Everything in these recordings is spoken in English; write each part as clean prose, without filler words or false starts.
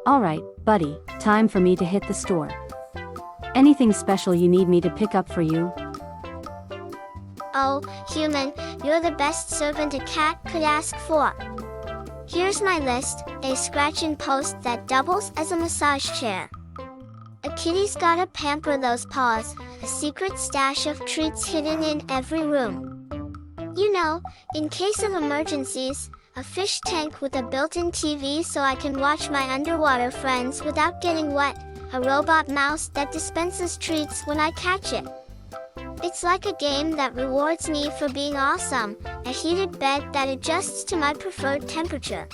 Alright, buddy, time for me to hit the store. Anything special you need me to pick up for you? Oh, human, you're the best servant a cat could ask for. Here's my list: a scratch-in post that doubles as a massage chair. A kitty's gotta pamper those paws, a secret stash of treats hidden in every room. You know, in case of emergencies, a fish tank with a built-in TV so I can watch my underwater friends without getting wet, a robot mouse that dispenses treats when I catch it. It's like a game that rewards me for being awesome, a heated bed that adjusts to my preferred temperature.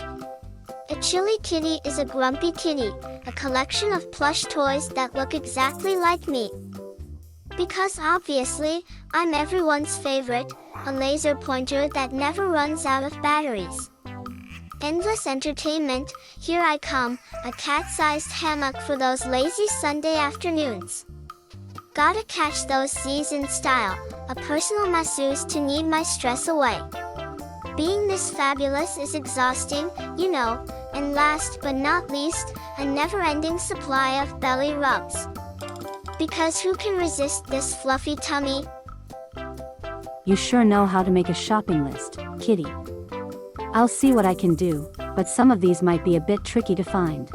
A chilly kitty is a grumpy kitty, a collection of plush toys that look exactly like me. Because obviously, I'm everyone's favorite, a laser pointer that never runs out of batteries. Endless entertainment, here I come, a cat-sized hammock for those lazy Sunday afternoons. Gotta catch those Z's in style, a personal masseuse to knead my stress away. Being this fabulous is exhausting, you know, and last but not least, a never-ending supply of belly rubs. Because who can resist this fluffy tummy? You sure know how to make a shopping list, kitty. I'll see what I can do, but some of these might be a bit tricky to find.